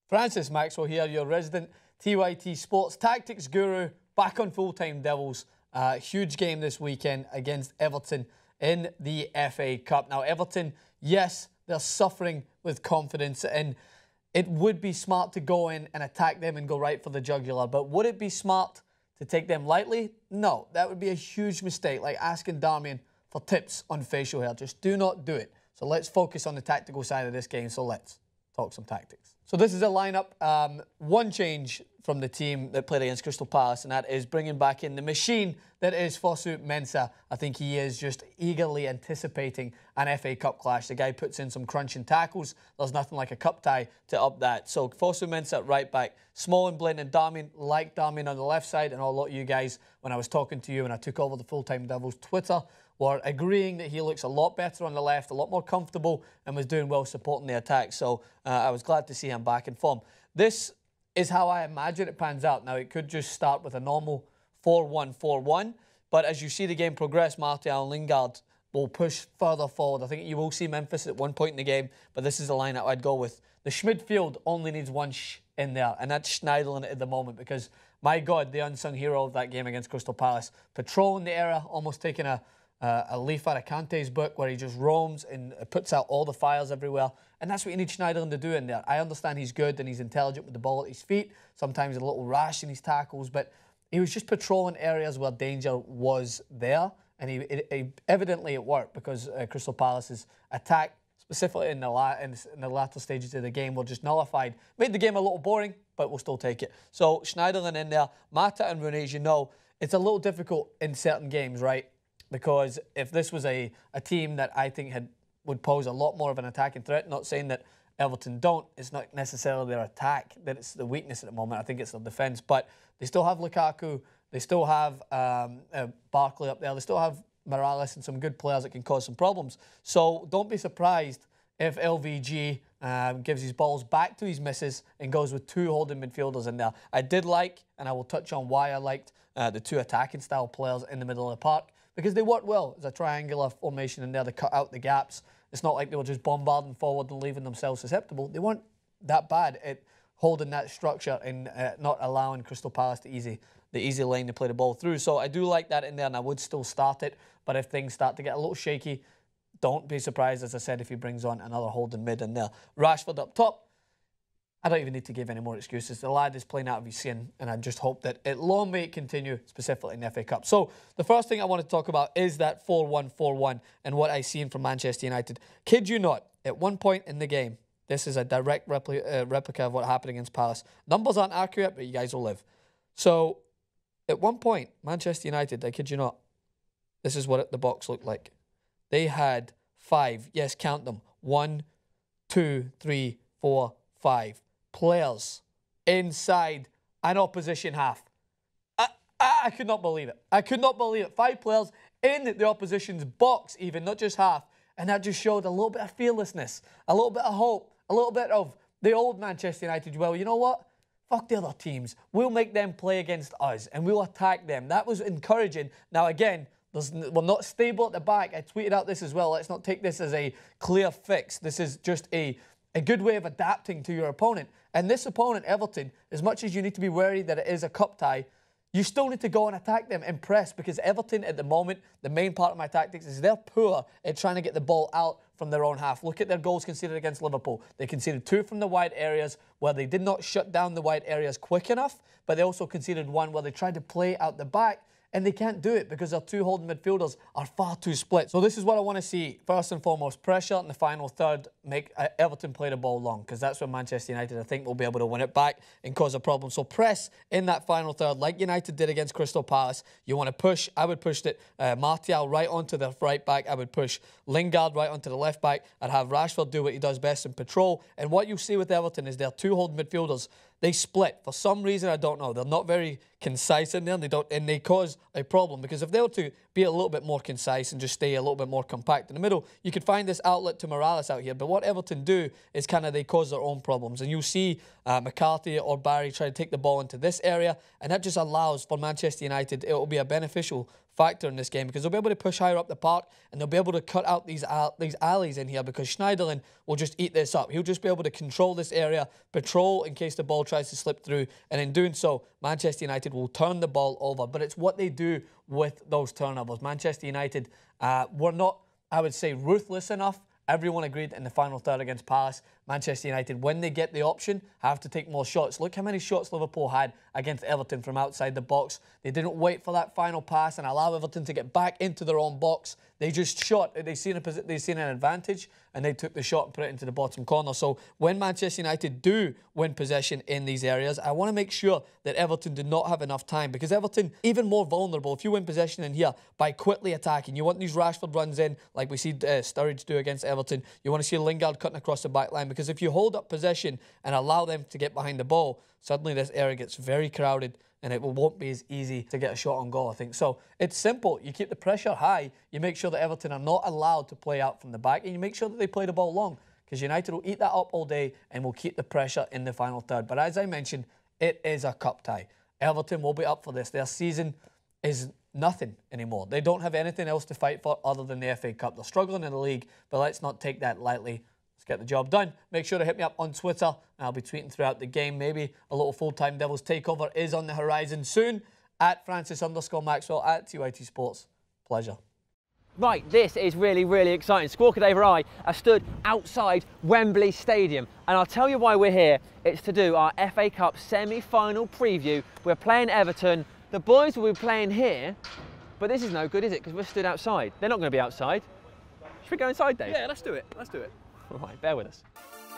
Francis Maxwell here, your resident TYT sports tactics guru, back on Full-Time Devils. Huge game this weekend against Everton in the FA Cup. Now, Everton, yes, they're suffering with confidence, and it would be smart to go in and attack them and go right for the jugular. But would it be smart to take them lightly? No, that would be a huge mistake, like asking Darmian for tips on facial hair. Just do not do it. So let's focus on the tactical side of this game. So let's talk some tactics. So this is a lineup. One change from the team that played against Crystal Palace, and that is bringing back in the machine that is Fosu-Mensah. I think he is just eagerly anticipating an FA Cup clash. The guy puts in some crunching tackles. There's nothing like a cup tie to up that. So Fosu-Mensah at right back. Small and Blend and Darmian, like Darmian on the left side, and a lot of you guys, when I was talking to you and I took over the Full-Time Devils Twitter, were agreeing that he looks a lot better on the left, a lot more comfortable, and was doing well supporting the attack. So I was glad to see him back in form. This is how I imagine it pans out. Now, it could just start with a normal 4-1-4-1, but as you see the game progress, Martial and Lingard will push further forward. I think you will see Memphis at one point in the game, but this is the lineup I'd go with. The midfield only needs one in there, and that's Schneiderlin at the moment, because, my God, the unsung hero of that game against Crystal Palace, patrolling the area, almost taking a leaf out of Kante's book, where he just roams and puts out all the fires everywhere. And that's what you need Schneiderlin to do in there. I understand he's good and he's intelligent with the ball at his feet. Sometimes a little rash in his tackles, but he was just patrolling areas where danger was there. And evidently it worked, because Crystal Palace's attack, specifically in the latter stages of the game, were just nullified. Made the game a little boring, but we'll still take it. So Schneiderlin in there. Mata and Rooney, as you know, it's a little difficult in certain games, right? Because if this was a team that I think would pose a lot more of an attacking threat, not saying that Everton don't, it's not necessarily their attack that it's the weakness at the moment. I think it's their defence. But they still have Lukaku, they still have Barkley up there, they still have Morales and some good players that can cause some problems. So don't be surprised if LVG gives his balls back to his misses and goes with two holding midfielders in there. I did like, and I will touch on why I liked the two attacking style players in the middle of the park, because they worked well as a triangular formation in there to cut out the gaps. It's not like they were just bombarding forward and leaving themselves susceptible. They weren't that bad at holding that structure and not allowing Crystal Palace the easy lane to play the ball through. So I do like that in there, and I would still start it. But if things start to get a little shaky, don't be surprised, as I said, if he brings on another holding mid in there. Rashford up top. I don't even need to give any more excuses. The lad is playing out of his skin, and I just hope that it long may continue, specifically in the FA Cup. So the first thing I want to talk about is that 4-1-4-1 and what I've seen from Manchester United. Kid you not, at one point in the game, this is a direct replica of what happened against Palace. Numbers aren't accurate, but you guys will live. So at one point, Manchester United, I kid you not, this is what the box looked like. They had 5, yes, count them, 1, 2, 3, 4, 5 players inside an opposition half. I could not believe it. I could not believe it. 5 players in the opposition's box even, not just half. And that just showed a little bit of fearlessness, a little bit of hope, a little bit of the old Manchester United. Well, you know what? Fuck the other teams. We'll make them play against us and we'll attack them. That was encouraging. Now, again, we're not stable at the back. I tweeted out this as well. Let's not take this as a clear fix. This is just a good way of adapting to your opponent. And this opponent, Everton, as much as you need to be wary that it is a cup tie, you still need to go and attack them and press, because Everton at the moment, the main part of my tactics is they're poor at trying to get the ball out from their own half. Look at their goals conceded against Liverpool. They conceded 2 from the wide areas where they did not shut down the wide areas quick enough, but they also conceded 1 where they tried to play out the back. And they can't do it because their 2 holding midfielders are far too split. So this is what I want to see. First and foremost, pressure in the final third. Make Everton play the ball long, because that's when Manchester United, I think, will be able to win it back and cause a problem. So press in that final third, like United did against Crystal Palace. You want to push. I would push it. Martial right onto the right back. I would push Lingard right onto the left back. I'd have Rashford do what he does best in patrol. And what you see with Everton is their 2 holding midfielders, they split. For some reason, I don't know. They're not very concise in there, and they cause a problem, because if they were to be a little bit more concise and just stay a little bit more compact in the middle, you could find this outlet to Morales out here. But what Everton do is kind of they cause their own problems. And you'll see McCarthy or Barry try to take the ball into this area, and that just allows for Manchester United, it will be a beneficial factor in this game, because they'll be able to push higher up the park and they'll be able to cut out these alleys in here, because Schneiderlin will just eat this up. He'll just be able to control this area, patrol in case the ball tries to slip through, and in doing so, Manchester United will turn the ball over. But it's what they do with those turnovers. Manchester United were not, I would say, ruthless enough. Everyone agreed in the final third against Palace. Manchester United, when they get the option, have to take more shots. Look how many shots Liverpool had against Everton from outside the box. They didn't wait for that final pass and allow Everton to get back into their own box. They just shot. They seen an advantage, and they took the shot and put it into the bottom corner. So when Manchester United do win possession in these areas, I want to make sure that Everton do not have enough time, because Everton, even more vulnerable, if you win possession in here by quickly attacking, you want these Rashford runs in, like we see Sturridge do against Everton. You want to see Lingard cutting across the back line, because if you hold up possession and allow them to get behind the ball, suddenly this area gets very crowded, and it won't be as easy to get a shot on goal, I think. So it's simple. You keep the pressure high. You make sure that Everton are not allowed to play out from the back, and you make sure that they play the ball long, because United will eat that up all day and will keep the pressure in the final third. But as I mentioned, it is a cup tie. Everton will be up for this. Their season is nothing anymore. They don't have anything else to fight for other than the FA Cup. They're struggling in the league, but let's not take that lightly. Let's get the job done. Make sure to hit me up on Twitter. I'll be tweeting throughout the game. Maybe a little full-time Devils takeover is on the horizon soon. At Francis_Maxwell, at TYT Sports. Pleasure. Right, this is really, really exciting. Squawka Dave and I are stood outside Wembley Stadium, and I'll tell you why we're here. It's to do our FA Cup semi-final preview. We're playing Everton. The boys will be playing here, but this is no good, is it? Because we're stood outside. They're not going to be outside. Should we go inside, Dave? Yeah, let's do it. Let's do it. All right, bear with us.